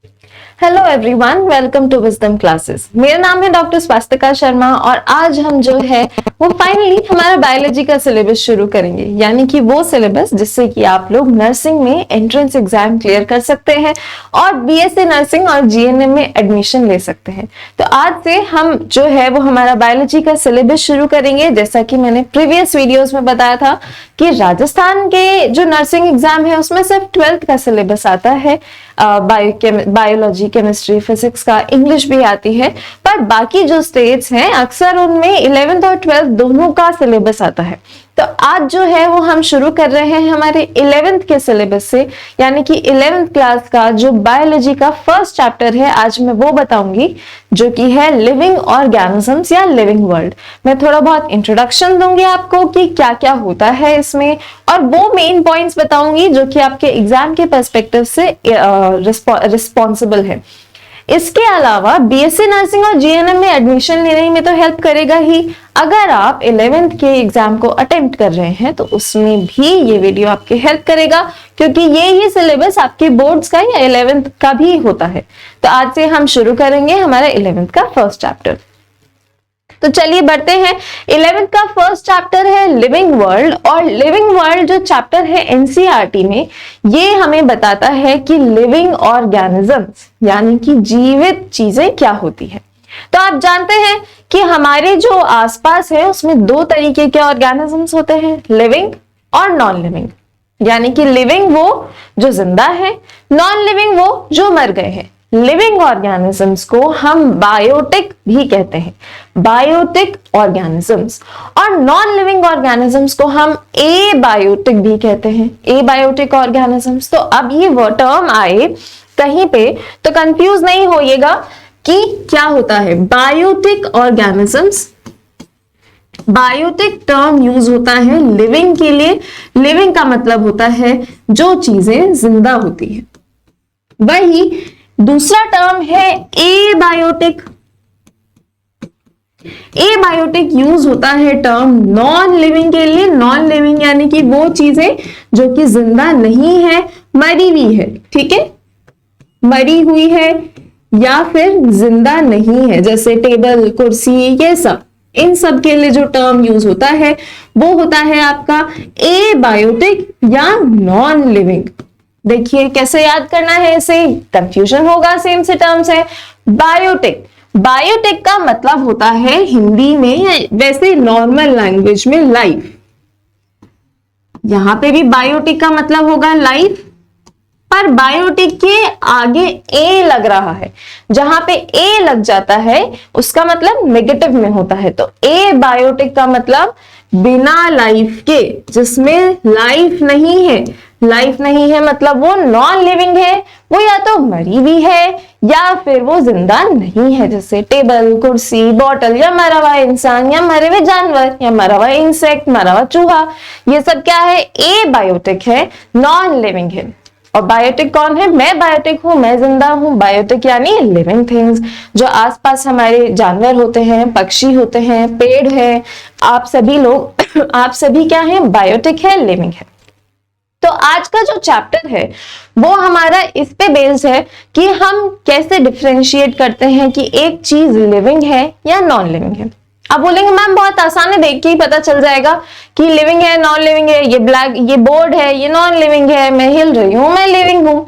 Hello everyone, welcome to wisdom classes. मेरा नाम है डॉक्टर स्वास्तिका शर्मा और आज हम जो है वो फाइनली हमारा बायोलॉजी का सिलेबस शुरू करेंगे, यानी कि वो सिलेबस जिससे कि आप लोग नर्सिंग में एंट्रेंस एग्जाम क्लियर कर सकते हैं और बीएससी नर्सिंग और जीएनएम में एडमिशन ले सकते हैं। तो आज से हम जो है वो हमारा बायोलॉजी का सिलेबस शुरू करेंगे। जैसा कि मैंने प्रीवियस वीडियोस में बताया था कि राजस्थान के जो नर्सिंग एग्जाम है उसमें सिर्फ 12th का सिलेबस आता है, बायोलॉजी, केमिस्ट्री, फिजिक्स का, इंग्लिश भी आती है, पर बाकी जो स्टेट्स हैं अक्सर उनमें 11th और 12th दोनों का सिलेबस आता है। तो आज जो है वो हम शुरू कर रहे हैं हमारे 11th के सिलेबस से, यानी कि 11th क्लास का जो बायोलॉजी का फर्स्ट चैप्टर है आज मैं वो बताऊंगी, जो कि है लिविंग ऑर्गेनिजम्स या लिविंग वर्ल्ड। मैं थोड़ा बहुत इंट्रोडक्शन दूंगी आपको कि क्या क्या होता है इसमें, और वो मेन पॉइंट्स बताऊंगी जो कि आपके एग्जाम के पर्सपेक्टिव से रिस्पॉन्सिबल है। इसके अलावा बीएससी नर्सिंग और जीएनएम में एडमिशन लेने में तो हेल्प करेगा ही। अगर आप 11th के एग्जाम को अटेम्प्ट कर रहे हैं तो उसमें भी ये वीडियो आपकी हेल्प करेगा, क्योंकि ये ही सिलेबस आपके बोर्ड्स का या 11th का भी होता है। तो आज से हम शुरू करेंगे हमारा 11th का फर्स्ट चैप्टर। तो चलिए बढ़ते हैं। 11th का फर्स्ट चैप्टर है लिविंग वर्ल्ड, और लिविंग वर्ल्ड जो चैप्टर है एनसीईआरटी में, ये हमें बताता है कि लिविंग ऑर्गेनिजम्स यानी कि जीवित चीजें क्या होती है। तो आप जानते हैं कि हमारे जो आसपास है उसमें दो तरीके के ऑर्गेनिजम्स होते हैं, लिविंग और नॉन लिविंग। यानी कि लिविंग वो जो जिंदा है, नॉन लिविंग वो जो मर गए हैं। लिविंग ऑर्गेनिजम्स को हम बायोटिक भी कहते हैं, बायोटिक ऑर्गेनिजम्स, और नॉन लिविंग ऑर्गेनिजम्स को हम एबायोटिक भी कहते हैं, एबायोटिक ऑर्गेनिजम्स। तो अब ये वो टर्म आए कहीं पे तो कंफ्यूज नहीं होइएगा कि क्या होता है biotic organisms. Biotic term use होता है लिविंग के लिए। लिविंग का मतलब होता है जो चीजें जिंदा होती है। वही दूसरा टर्म है एबायोटिक। एबायोटिक यूज होता है टर्म नॉन लिविंग के लिए। नॉन लिविंग यानी कि वो चीजें जो कि जिंदा नहीं है, मरी हुई है, ठीक है, मरी हुई है या फिर जिंदा नहीं है, जैसे टेबल, कुर्सी, ये सब, इन सब के लिए जो टर्म यूज होता है वो होता है आपका एबायोटिक या नॉन लिविंग। देखिए कैसे याद करना है, इसे कंफ्यूजन होगा, सेम से टर्म्स है। बायोटिक, बायोटिक का मतलब होता है हिंदी में, वैसे नॉर्मल लैंग्वेज में, लाइफ। यहां पे भी बायोटिक का मतलब होगा लाइफ, पर बायोटिक के आगे ए लग रहा है। जहां पे ए लग जाता है उसका मतलब नेगेटिव में होता है। तो ए बायोटिक का मतलब बिना लाइफ के, जिसमें लाइफ नहीं है। लाइफ नहीं है मतलब वो नॉन लिविंग है, वो या तो मरी हुई है या फिर वो जिंदा नहीं है, जैसे टेबल, कुर्सी, बॉटल, या मरा हुआ इंसान, या मरे हुए जानवर, या मरा हुआ इंसेक्ट, मरा हुआ चूहा, ये सब क्या है, ए बायोटिक है, नॉन लिविंग है। और बायोटिक कौन है? मैं बायोटिक हूं, मैं जिंदा हूं। बायोटिक यानी लिविंग थिंग्स, जो आसपास हमारे जानवर होते हैं, पक्षी होते हैं, पेड़ है, आप सभी लोग आप सभी क्या है, बायोटिक है, लिविंग है। तो आज का जो चैप्टर है वो हमारा इस पे बेस्ड है कि हम कैसे डिफरेंशिएट करते हैं कि एक चीज लिविंग है या नॉन लिविंग है। आप बोलेंगे मैम बहुत आसान है, देख के ही पता चल जाएगा कि लिविंग है, नॉन लिविंग है, ये ब्लैक, ये बोर्ड है, ये नॉन लिविंग है, मैं हिल रही हूं, मैं लिविंग हूं।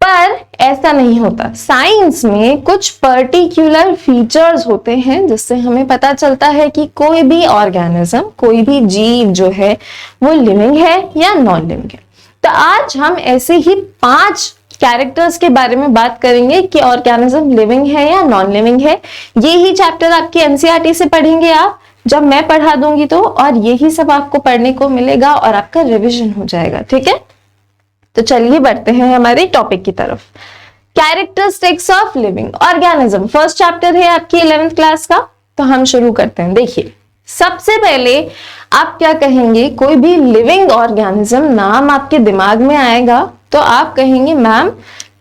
पर ऐसा नहीं होता। साइंस में कुछ पर्टिकुलर फीचर्स होते हैं जिससे हमें पता चलता है कि कोई भी ऑर्गेनिज्म, कोई भी जीव जो है वो लिविंग है या नॉन लिविंग है। तो आज हम ऐसे ही 5 कैरेक्टर्स के बारे में बात करेंगे कि ऑर्गेनिज्म लिविंग है या नॉन लिविंग है। ये ही चैप्टर आपके एनसीईआरटी से पढ़ेंगे आप, जब मैं पढ़ा दूंगी तो, और यही सब आपको पढ़ने को मिलेगा और आपका रिविजन हो जाएगा, ठीक है। तो चलिए बढ़ते हैं हमारे टॉपिक की तरफ। Characteristics of living organism first chapter है आपकी 11th क्लास का। तो हम शुरू करते हैं। देखिए सबसे पहले आप क्या कहेंगे, कोई भी लिविंग ऑर्गेनिज्म नाम आपके दिमाग में आएगा तो आप कहेंगे मैम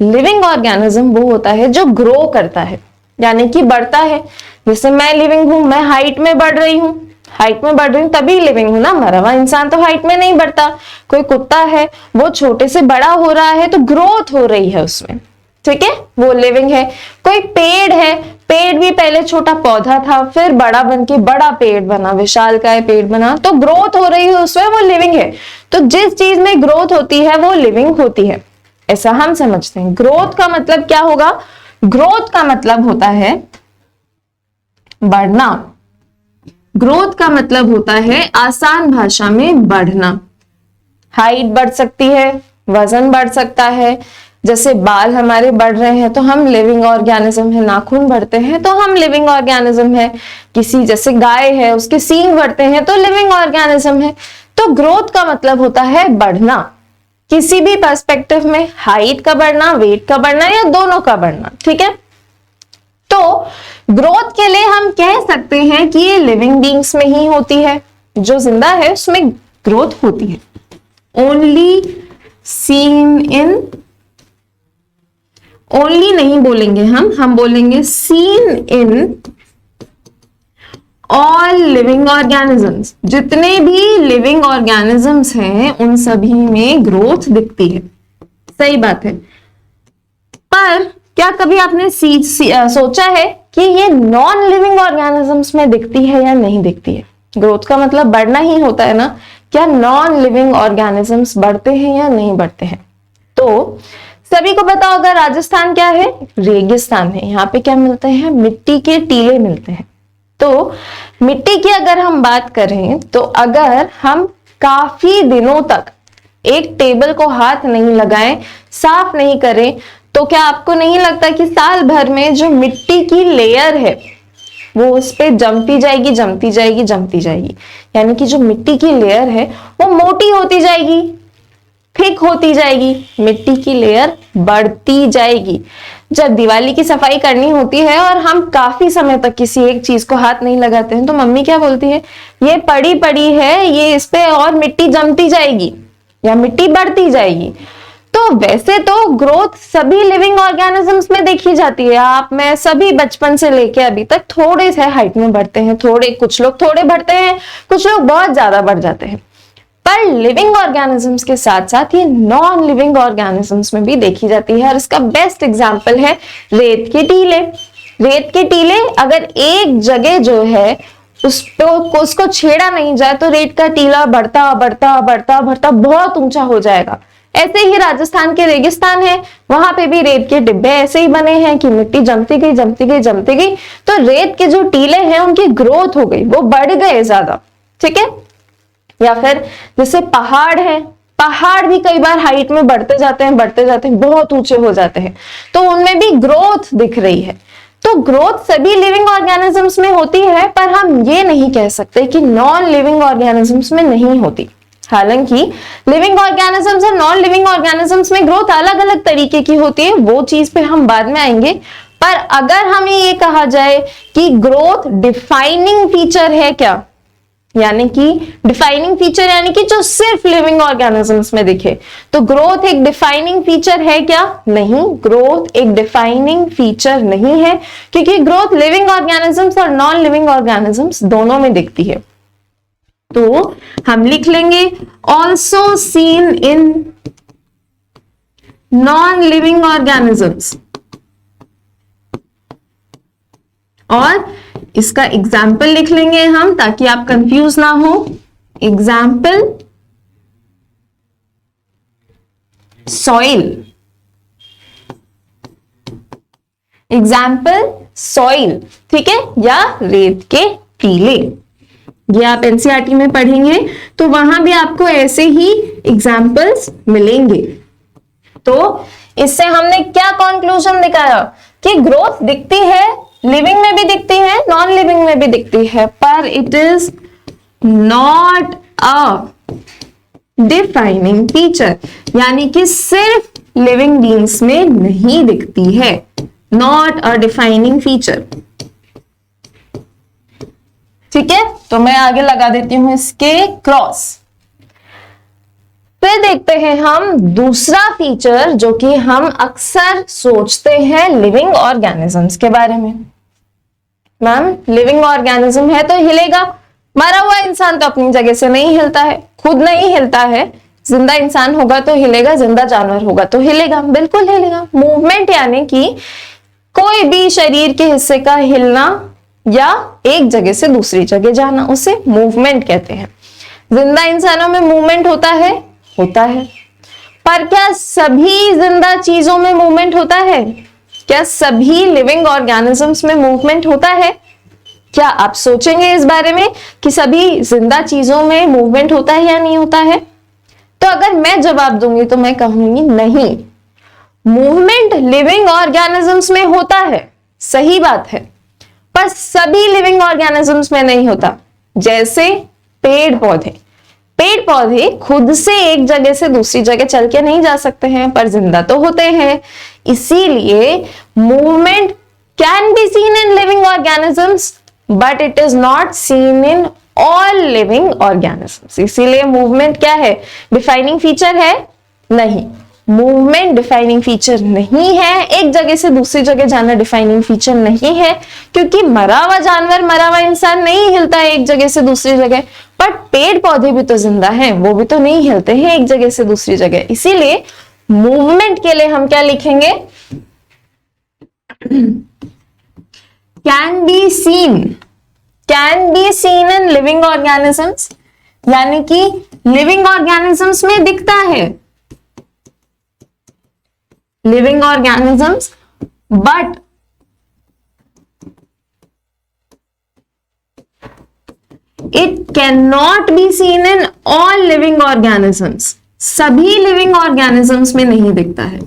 लिविंग ऑर्गेनिज्म वो होता है जो ग्रो करता है, यानी कि बढ़ता है। जैसे मैं लिविंग हूं, मैं हाइट में बढ़ रही हूं, हाइट में बढ़ रही हूं तभी लिविंग हूं ना। मरा हुआ इंसान तो हाइट में नहीं बढ़ता। कोई कुत्ता है वो छोटे से बड़ा हो रहा है तो ग्रोथ हो रही है उसमें। ठीक है, वो लिविंग है। कोई पेड़ है, पेड़ भी पहले छोटा पौधा था, फिर बड़ा बन के बड़ा पेड़ बना, विशालकाय पेड़ बना, तो ग्रोथ हो रही है उसमें, वो लिविंग है। तो जिस चीज में ग्रोथ होती है वो लिविंग होती है, ऐसा हम समझते हैं। ग्रोथ का मतलब क्या होगा? ग्रोथ का मतलब होता है बढ़ना। ग्रोथ का मतलब होता है आसान भाषा में बढ़ना। हाइट बढ़ सकती है, वजन बढ़ सकता है, जैसे बाल हमारे बढ़ रहे हैं तो हम लिविंग ऑर्गेनिज्म है, नाखून बढ़ते हैं तो हम लिविंग ऑर्गेनिज्म है, किसी जैसे गाय है उसके सींग बढ़ते हैं तो लिविंग ऑर्गेनिज्म है। तो ग्रोथ का मतलब होता है बढ़ना, किसी भी पर्सपेक्टिव में, हाइट का बढ़ना, वेट का बढ़ना या दोनों का बढ़ना, ठीक है। तो ग्रोथ के लिए हम कह सकते हैं कि ये लिविंग बीइंग्स में ही होती है, जो जिंदा है उसमें ग्रोथ होती है। ओनली सीन इन, ओनली नहीं बोलेंगे हम बोलेंगे seen in all living organisms. जितने भी लिविंग ऑर्गेनिजम्स हैं उन सभी में ग्रोथ दिखती है, सही बात है। पर क्या कभी आपने सोचा है कि ये नॉन लिविंग ऑर्गेनिजम्स में दिखती है या नहीं दिखती है? ग्रोथ का मतलब बढ़ना ही होता है ना, क्या नॉन लिविंग ऑर्गेनिजम्स बढ़ते हैं या नहीं बढ़ते हैं? तो सभी को पता होगा राजस्थान क्या है? रेगिस्तान है। यहाँ पे क्या मिलते हैं? मिट्टी के टीले मिलते हैं। तो मिट्टी की अगर हम बात करें तो अगर हम काफी दिनों तक एक टेबल को हाथ नहीं लगाएं, साफ नहीं करें, तो क्या आपको नहीं लगता कि साल भर में जो मिट्टी की लेयर है वो उस पे जमती जाएगी, जमती जाएगी, जमती जाएगी, यानी कि जो मिट्टी की लेयर है वो मोटी होती जाएगी, थिक होती जाएगी, मिट्टी की लेयर बढ़ती जाएगी। जब दिवाली की सफाई करनी होती है और हम काफी समय तक किसी एक चीज को हाथ नहीं लगाते हैं तो मम्मी क्या बोलती है? ये पड़ी पड़ी है, ये इस पे और मिट्टी जमती जाएगी या मिट्टी बढ़ती जाएगी। तो वैसे तो ग्रोथ सभी लिविंग ऑर्गेनिजम्स में देखी जाती है। आप मैं सभी बचपन से लेके अभी तक थोड़े से हाइट में बढ़ते हैं, कुछ लोग थोड़े बढ़ते हैं, कुछ लोग बहुत ज्यादा बढ़ जाते हैं। पर लिविंग ऑर्गेनिजम्स के साथ साथ ये नॉन लिविंग ऑर्गेनिजम्स में भी देखी जाती है और इसका बेस्ट एग्जांपल है रेत के टीले। रेत के टीले अगर एक जगह जो है उसको छेड़ा नहीं जाए तो रेत का टीला बढ़ता बढ़ता बढ़ता बढ़ता बहुत ऊंचा हो जाएगा। ऐसे ही राजस्थान के रेगिस्तान है, वहां पे भी रेत के डिब्बे ऐसे ही बने हैं कि मिट्टी जमती गई जमती गई जमती गई, तो रेत के जो टीले हैं उनकी ग्रोथ हो गई, वो बढ़ गए ज्यादा, ठीक है। या फिर जैसे पहाड़ है, पहाड़ भी कई बार हाइट में बढ़ते जाते हैं, बहुत ऊंचे हो जाते हैं, तो उनमें भी ग्रोथ दिख रही है। तो ग्रोथ सभी लिविंग ऑर्गेनिजम्स में होती है, पर हम ये नहीं कह सकते कि नॉन लिविंग ऑर्गेनिजम्स में नहीं होती। हालांकि लिविंग ऑर्गेनिजम्स और नॉन लिविंग ऑर्गेनिजम्स में ग्रोथ अलग अलग तरीके की होती है, वो चीज पे हम बाद में आएंगे। पर अगर हमें ये कहा जाए कि ग्रोथ डिफाइनिंग फीचर है क्या, यानी कि डिफाइनिंग फीचर यानी कि जो सिर्फ लिविंग ऑर्गेनिजम्स में दिखे, तो ग्रोथ एक डिफाइनिंग फीचर है क्या? नहीं, ग्रोथ एक डिफाइनिंग फीचर नहीं है, क्योंकि ग्रोथ लिविंग ऑर्गेनिजम्स और नॉन लिविंग ऑर्गेनिजम्स दोनों में दिखती है। तो हम लिख लेंगे also seen in non living organisms, और इसका एग्जाम्पल लिख लेंगे हम ताकि आप कंफ्यूज ना हो। एग्जाम्पल सॉइल, एग्जाम्पल सॉइल, ठीक है, या रेत के टीले। ये आप एनसीईआरटी में पढ़ेंगे तो वहां भी आपको ऐसे ही एग्जाम्पल्स मिलेंगे। तो इससे हमने क्या कंक्लूजन निकाला कि ग्रोथ दिखती है, लिविंग में भी दिखती है, नॉन लिविंग में भी दिखती है, पर it is not a defining feature, यानी कि सिर्फ लिविंग बीइंग्स में नहीं दिखती है, नॉट अ डिफाइनिंग फीचर, ठीक है। तो मैं आगे लगा देती हूं इसके क्रॉस। फिर देखते हैं हम दूसरा फीचर जो कि हम अक्सर सोचते हैं लिविंग ऑर्गेनिजम्स के बारे में। मैम लिविंग ऑर्गेनिज्म है तो हिलेगा, मरा हुआ इंसान तो अपनी जगह से नहीं हिलता है, खुद नहीं हिलता है, जिंदा इंसान होगा तो हिलेगा, जिंदा जानवर होगा तो हिलेगा, बिल्कुल हिलेगा। मूवमेंट यानी कि कोई भी शरीर के हिस्से का हिलना या एक जगह से दूसरी जगह जाना, उसे मूवमेंट कहते हैं। जिंदा इंसानों में मूवमेंट होता है, होता है। पर क्या सभी जिंदा चीजों में मूवमेंट होता है? क्या सभी लिविंग ऑर्गेनिजम्स में मूवमेंट होता है? क्या आप सोचेंगे इस बारे में कि सभी जिंदा चीजों में मूवमेंट होता है या नहीं होता है? तो अगर मैं जवाब दूंगी तो मैं कहूंगी नहीं, मूवमेंट लिविंग ऑर्गेनिजम्स में होता है, सही बात है, पर सभी लिविंग ऑर्गेनिजम्स में नहीं होता। जैसे पेड़ पौधे, पेड़ पौधे खुद से एक जगह से दूसरी जगह चल के नहीं जा सकते हैं, पर जिंदा तो होते हैं। इसीलिए movement can be seen in living organisms but it is not seen in all living organisms. इसीलिए मूवमेंट क्या है? डिफाइनिंग फीचर है? नहीं, मूवमेंट डिफाइनिंग फीचर नहीं है। एक जगह से दूसरी जगह जाना डिफाइनिंग फीचर नहीं है, क्योंकि मरा हुआ जानवर, मरा हुआ इंसान नहीं हिलता है एक जगह से दूसरी जगह। पर पेड़ पौधे भी तो जिंदा हैं, वो भी तो नहीं हिलते हैं एक जगह से दूसरी जगह। इसीलिए मूवमेंट के लिए हम क्या लिखेंगे? Can be seen, can be seen in living organisms, यानी कि लिविंग ऑर्गेनिजम्स में दिखता है, living organisms, but it can not be seen in all living organisms. सभी लिविंग ऑर्गेनिजम्स में नहीं दिखता है।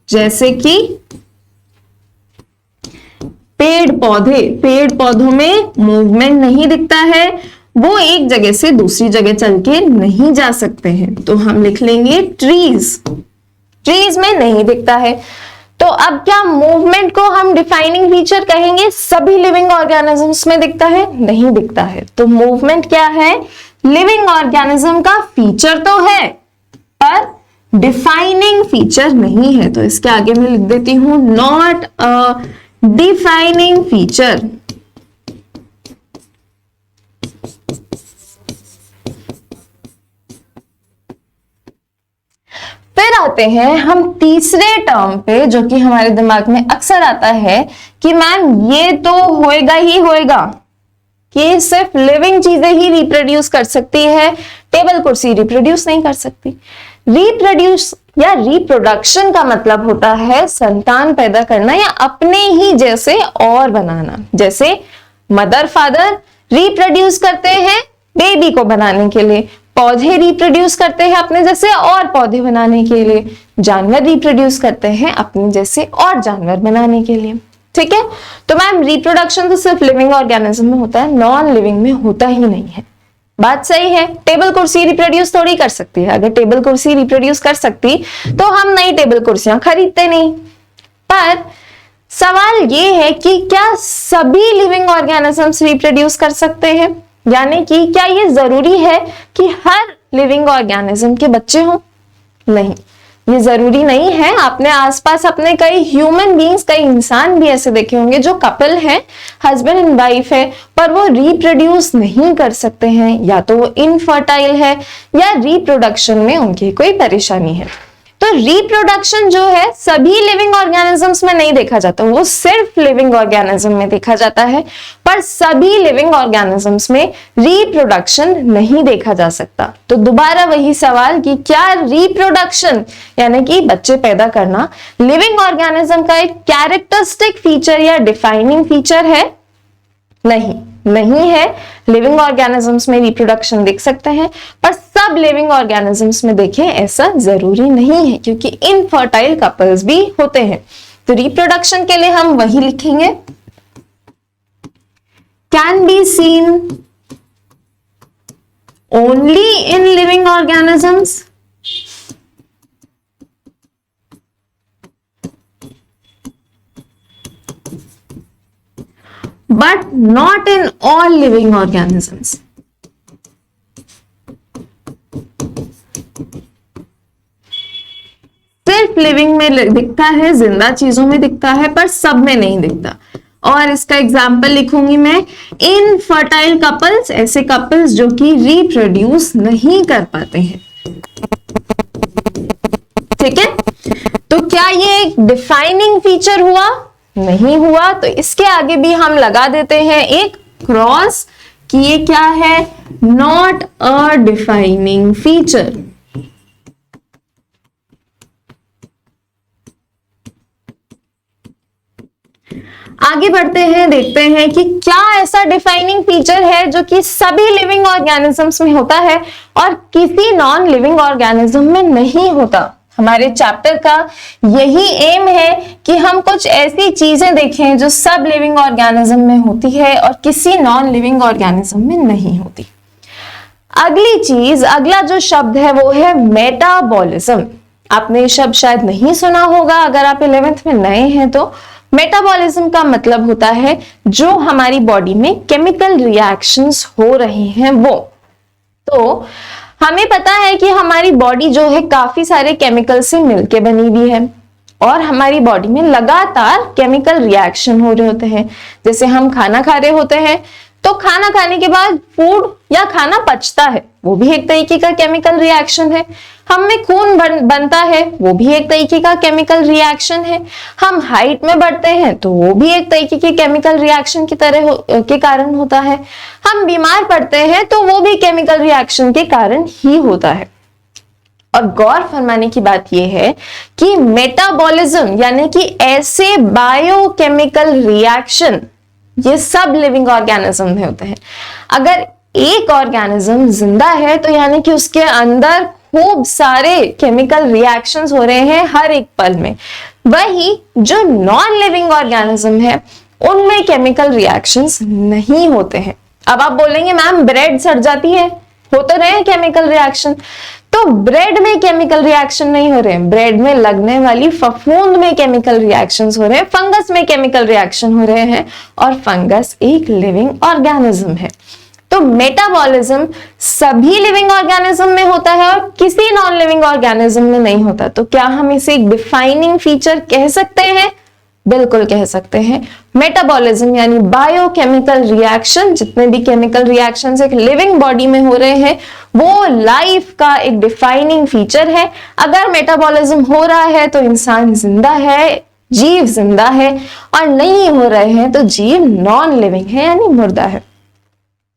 जैसे कि पेड़ पौधे, पेड़ पौधों में मूवमेंट नहीं दिखता है, वो एक जगह से दूसरी जगह चल के नहीं जा सकते हैं, तो हम लिख लेंगे ट्रीज, ट्रीज में नहीं दिखता है। तो अब क्या मूवमेंट को हम डिफाइनिंग फीचर कहेंगे? सभी लिविंग ऑर्गेनिजम्स में दिखता है? नहीं दिखता है। तो मूवमेंट क्या है? लिविंग ऑर्गेनिज्म का फीचर तो है, पर डिफाइनिंग फीचर नहीं है। तो इसके आगे मैं लिख देती हूं नॉट अ डिफाइनिंग फीचर। फिर आते हैं हम तीसरे टर्म पे, जो कि हमारे दिमाग में अक्सर आता है कि मैम ये तो होएगा ही होएगा कि सिर्फ लिविंग चीजें ही रिप्रोड्यूस कर सकती है, टेबल कुर्सी रिप्रोड्यूस नहीं कर सकती। रिप्रोड्यूस या रिप्रोडक्शन का मतलब होता है संतान पैदा करना या अपने ही जैसे और बनाना। जैसे मदर फादर रिप्रोड्यूस करते हैं बेबी को बनाने के लिए, पौधे रिप्रोड्यूस करते हैं अपने जैसे और पौधे बनाने के लिए, जानवर रिप्रोड्यूस करते हैं अपने जैसे और जानवर बनाने के लिए। ठीक है, तो मैम रिप्रोडक्शन तो सिर्फ लिविंग ऑर्गेनिज्म में होता है, नॉन लिविंग में होता ही नहीं है। बात सही है। टेबल कुर्सी रिप्रोड्यूस थोड़ी कर सकती है। अगर टेबल कुर्सी रिप्रोड्यूस कर सकती तो हम नई टेबल कुर्सियां खरीदते नहीं। पर सवाल ये है कि क्या सभी लिविंग ऑर्गेनिजम्स रिप्रोड्यूस कर सकते हैं? यानी कि क्या ये जरूरी है कि हर लिविंग ऑर्गेनिज्म के बच्चे हों? नहीं, ये जरूरी नहीं है। आपने आसपास अपने कई ह्यूमन बीइंग्स, कई इंसान भी ऐसे देखे होंगे जो कपल हैं, हस्बैंड एंड वाइफ है, पर वो रिप्रोड्यूस नहीं कर सकते हैं, या तो वो इनफर्टाइल है या रिप्रोडक्शन में उनकी कोई परेशानी है। तो रिप्रोडक्शन जो है सभी लिविंग ऑर्गेनिजम्स में नहीं देखा जाता, वो सिर्फ लिविंग ऑर्गेनिज्म में देखा जाता है। पर सभी लिविंग ऑर्गेनिजम्स में रिप्रोडक्शन नहीं देखा जा सकता। तो दोबारा वही सवाल कि क्या रिप्रोडक्शन यानी कि बच्चे पैदा करना लिविंग ऑर्गेनिज्म का एक कैरेक्टरिस्टिक फीचर या डिफाइनिंग फीचर है? नहीं, नहीं है। लिविंग ऑर्गेनिजम्स में रिप्रोडक्शन देख सकते हैं, पर सब लिविंग ऑर्गेनिजम्स में देखें ऐसा जरूरी नहीं है, क्योंकि इनफर्टाइल कपल्स भी होते हैं। तो रिप्रोडक्शन के लिए हम वही लिखेंगे, can be seen only in living organisms but not in all living organisms. सिर्फ लिविंग में दिखता है, जिंदा चीजों में दिखता है, पर सब में नहीं दिखता। और इसका एग्जाम्पल लिखूंगी मैं, इनफर्टाइल कपल्स, ऐसे कपल्स जो कि रिप्रोड्यूस नहीं कर पाते हैं। ठीक है, तो क्या ये एक डिफाइनिंग फीचर हुआ? नहीं हुआ। तो इसके आगे भी हम लगा देते हैं एक क्रॉस कि ये क्या है, नॉट अ डिफाइनिंग फीचर। आगे बढ़ते हैं, देखते हैं कि क्या ऐसा डिफाइनिंग फीचर है जो कि सभी लिविंग ऑर्गेनिजम्स में होता है और किसी नॉन लिविंग ऑर्गेनिज्म में नहीं होता। हमारे चैप्टर का यही एम है कि हम कुछ ऐसी चीजें देखें जो सब लिविंग ऑर्गेनिज्म में होती है और किसी नॉन लिविंग ऑर्गेनिज्म में नहीं होती। अगली चीज, अगला जो शब्द है वो है मेटाबॉलिज्म। आपने ये शब्द शायद नहीं सुना होगा अगर आप 11th में नए हैं तो। मेटाबॉलिज्म का मतलब होता है जो हमारी बॉडी में केमिकल रिएक्शंस हो रहे हैं वो। तो हमें पता है कि हमारी बॉडी जो है काफी सारे केमिकल से मिलके बनी हुई है और हमारी बॉडी में लगातार केमिकल रिएक्शन हो रहे होते हैं। जैसे हम खाना खा रहे होते हैं तो खाना खाने के बाद फूड या खाना पचता है, वो भी एक तरीके का केमिकल रिएक्शन है। हम में खून बनता है, वो भी एक तरीके का केमिकल रिएक्शन है। हम हाइट में बढ़ते हैं तो वो भी एक तरीके के केमिकल रिएक्शन की तरह के कारण होता है। हम बीमार पड़ते हैं तो वो भी केमिकल रिएक्शन के कारण ही होता है। और गौर फरमाने की बात यह है कि मेटाबॉलिज्म यानी कि ऐसे बायोकेमिकल रिएक्शन ये सब लिविंग ऑर्गेनिज्म में होते हैं। अगर एक ऑर्गेनिज्म जिंदा है तो यानी कि उसके अंदर खूब सारे केमिकल रिएक्शंस हो रहे हैं हर एक पल में। वही जो नॉन लिविंग ऑर्गेनिज्म है उनमें केमिकल रिएक्शंस नहीं होते हैं। अब आप बोलेंगे मैम ब्रेड सड़ जाती है, हो तो रहे हैं केमिकल रिएक्शन। तो ब्रेड में केमिकल रिएक्शन नहीं हो रहे हैं, ब्रेड में लगने वाली फफूंद में केमिकल रिएक्शंस हो रहे हैं, फंगस में केमिकल रिएक्शन हो रहे हैं और फंगस एक लिविंग ऑर्गेनिज्म है। तो मेटाबॉलिज्म सभी लिविंग ऑर्गेनिज्म में होता है और किसी नॉन लिविंग ऑर्गेनिज्म में नहीं होता। तो क्या हम इसे एक डिफाइनिंग फीचर कह सकते हैं? बिल्कुल कह सकते हैं। मेटाबॉलिज्म यानी बायोकेमिकल रिएक्शन, जितने भी केमिकल रिएक्शंस एक लिविंग बॉडी में हो रहे हैं वो लाइफ का एक डिफाइनिंग फीचर है। अगर मेटाबॉलिज्म हो रहा है तो इंसान जिंदा है, जीव जिंदा है, और नहीं हो रहे हैं तो जीव नॉन लिविंग है यानी मुर्दा है।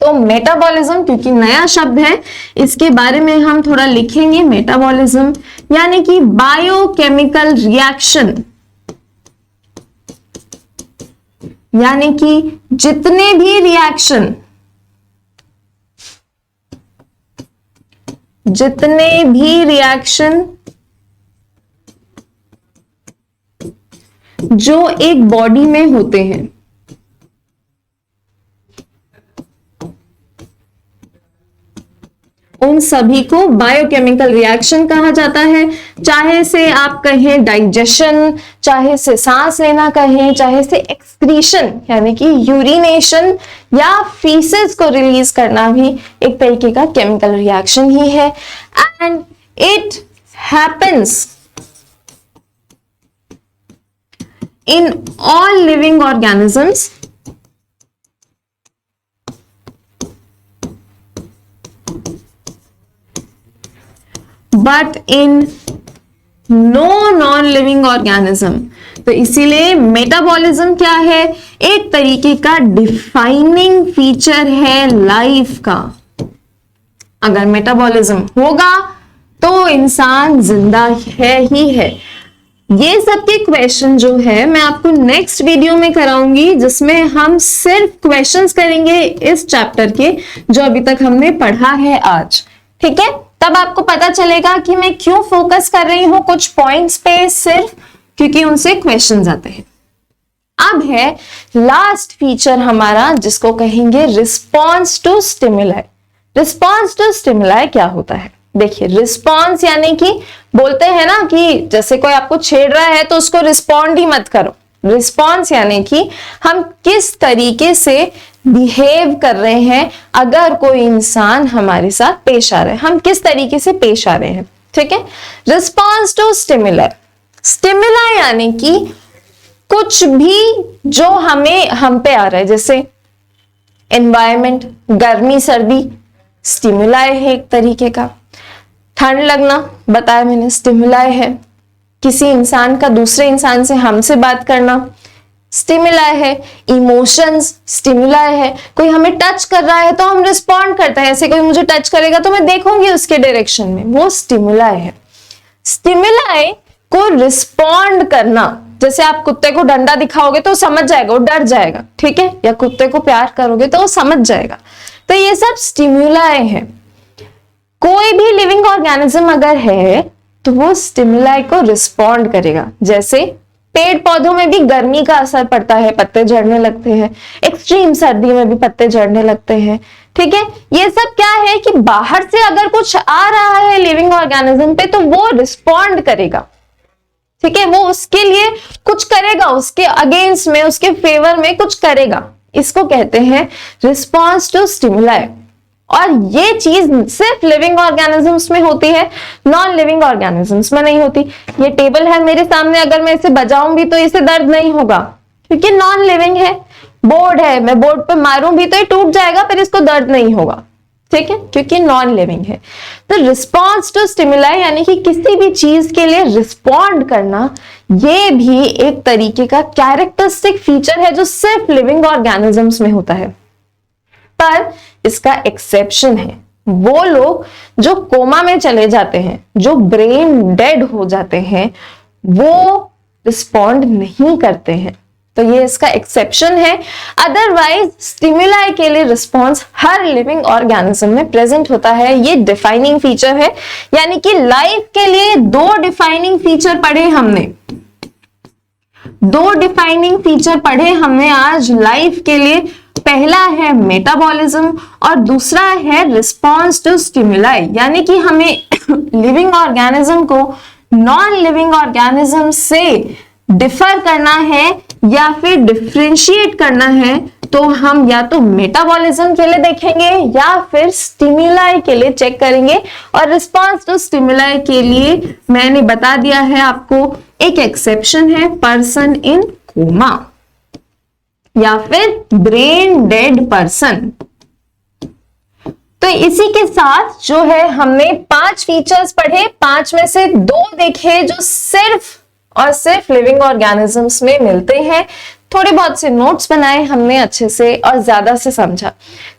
तो मेटाबॉलिज्म क्योंकि नया शब्द है इसके बारे में हम थोड़ा लिखेंगे। मेटाबॉलिज्म यानी कि बायोकेमिकल रिएक्शन, यानी कि जितने भी रिएक्शन जो एक बॉडी में होते हैं उन सभी को बायोकेमिकल रिएक्शन कहा जाता है। चाहे से आप कहें डाइजेशन, चाहे से सांस लेना कहें, चाहे से एक्सक्रीशन यानी कि यूरिनेशन या फीसेस को रिलीज करना भी एक तरीके का केमिकल रिएक्शन ही है। And it happens in all living organisms but in no non living organism. तो इसीलिए मेटाबॉलिज्म क्या है? एक तरीके का डिफाइनिंग फीचर है लाइफ का। अगर मेटाबॉलिज्म होगा तो इंसान जिंदा है ही है। ये सब के क्वेश्चन जो है मैं आपको नेक्स्ट वीडियो में कराऊंगी, जिसमें हम सिर्फ क्वेश्चंस करेंगे इस चैप्टर के जो अभी तक हमने पढ़ा है आज। ठीक है, तब आपको पता चलेगा कि मैं क्यों फोकस कर रही हूं कुछ पॉइंट्स पे, सिर्फ क्योंकि उनसे क्वेश्चंस आते हैं। अब है लास्ट फीचर हमारा जिसको कहेंगे response to stimuli. Response to stimuli क्या होता है? देखिए, रिस्पॉन्स यानी कि बोलते हैं ना कि जैसे कोई आपको छेड़ रहा है तो उसको रिस्पॉन्ड ही मत करो। रिस्पॉन्स यानी कि हम किस तरीके से बिहेव कर रहे हैं, अगर कोई इंसान हमारे साथ पेश आ रहा है हम किस तरीके से पेश आ रहे हैं। ठीक है, रिस्पॉन्स टू स्टिमुलाई। स्टिमुलाई यानी कि कुछ भी जो हम पे आ रहा है, जैसे एनवायरमेंट, गर्मी सर्दी, स्टिमुलाई है एक तरीके का। ठंड लगना बताया मैंने, स्टिमुलाई है। किसी इंसान का दूसरे इंसान से हमसे बात करना, स्टिमुलाई है। इमोशंस स्टिमुलाई है। कोई हमें टच कर रहा है तो हम रिस्पॉन्ड करते हैं, ऐसे कोई मुझे टच करेगा तो मैं देखूंगी उसके डायरेक्शन में, वो स्टिमुलाई है। स्टिमुलाई को रिस्पॉन्ड करना, जैसे आप कुत्ते को डंडा दिखाओगे तो समझ जाएगा, वो डर जाएगा, ठीक है, या कुत्ते को प्यार करोगे तो वो समझ जाएगा। तो ये सब स्टिमुलाई है। कोई भी लिविंग ऑर्गेनिज्म अगर है तो वो स्टिमुलाई को रिस्पॉन्ड करेगा। जैसे पेड़ पौधों में भी गर्मी का असर पड़ता है, पत्ते झड़ने लगते हैं, एक्सट्रीम सर्दी में भी पत्ते झड़ने लगते हैं, ठीक है। ये सब क्या है कि बाहर से अगर कुछ आ रहा है लिविंग ऑर्गेनिज्म पे तो वो रिस्पॉन्ड करेगा, ठीक है, वो उसके लिए कुछ करेगा, उसके अगेंस्ट में, उसके फेवर में कुछ करेगा। इसको कहते हैं रिस्पॉन्स टू स्टिमुलाई। और ये चीज सिर्फ लिविंग ऑर्गेनिजम्स में होती है, नॉन लिविंग ऑर्गेनिजम्स में नहीं होती। ये टेबल है मेरे सामने, अगर मैं इसे बजाऊं भी तो इसे दर्द नहीं होगा, क्योंकि नॉन लिविंग है। बोर्ड है, मैं बोर्ड पे मारूं भी तो ये टूट जाएगा, पर इसको दर्द नहीं होगा, ठीक है, क्योंकि नॉन लिविंग है। तो रिस्पॉन्स टू स्टिमुलाई यानी कि किसी भी चीज के लिए रिस्पॉन्ड करना, ये भी एक तरीके का कैरेक्टरिस्टिक फीचर है जो सिर्फ लिविंग ऑर्गेनिजम्स में होता है। पर इसका एक्सेप्शन है वो लोग जो कोमा में चले जाते हैं, जो ब्रेन डेड हो जाते हैं, वो रिस्पॉन्ड नहीं करते हैं। तो ये इसका एक्सेप्शन है। अदरवाइज स्टिमुलाई के लिए रिस्पॉन्स हर लिविंग ऑर्गेनिज्म में प्रेजेंट होता है। ये डिफाइनिंग फीचर है, यानी कि लाइफ के लिए दो डिफाइनिंग फीचर पढ़े हमने, दो डिफाइनिंग फीचर पढ़े हमने आज लाइफ के लिए। पहला है मेटाबॉलिज्म और दूसरा है रिस्पॉन्स टू स्टिमुलाई, यानी कि हमें लिविंग ऑर्गेनिज्म को नॉन लिविंग ऑर्गेनिज्म से डिफर करना है या फिर डिफरेंशिएट करना है, तो हम या तो मेटाबॉलिज्म के लिए देखेंगे या फिर स्टिमुलाई के लिए चेक करेंगे। और रिस्पॉन्स टू स्टिमुलाई के लिए मैंने बता दिया है आपको, एक एक्सेप्शन है पर्सन इन कोमा या फिर ब्रेन डेड पर्सन। तो इसी के साथ जो है हमने 5 फीचर्स पढ़े, 5 में से 2 देखे जो सिर्फ और सिर्फ लिविंग ऑर्गेनिजम्स में मिलते हैं। थोड़े बहुत से नोट्स बनाए हमने अच्छे से और ज्यादा से समझा।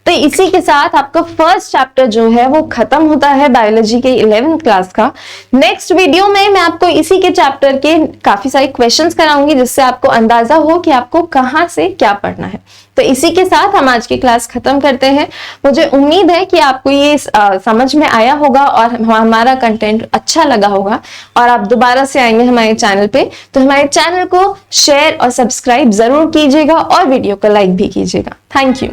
तो इसी के साथ आपका फर्स्ट चैप्टर जो है वो खत्म होता है बायोलॉजी के 11th क्लास का। नेक्स्ट वीडियो में मैं आपको इसी के चैप्टर के काफी सारे क्वेश्चंस कराऊंगी, जिससे आपको अंदाजा हो कि आपको कहाँ से क्या पढ़ना है। तो इसी के साथ हम आज की क्लास खत्म करते हैं। मुझे उम्मीद है कि आपको ये समझ में आया होगा और हमारा कंटेंट अच्छा लगा होगा और आप दोबारा से आएंगे हमारे चैनल पे। तो हमारे चैनल को शेयर और सब्सक्राइब जरूर कीजिएगा और वीडियो को लाइक भी कीजिएगा। Thank you.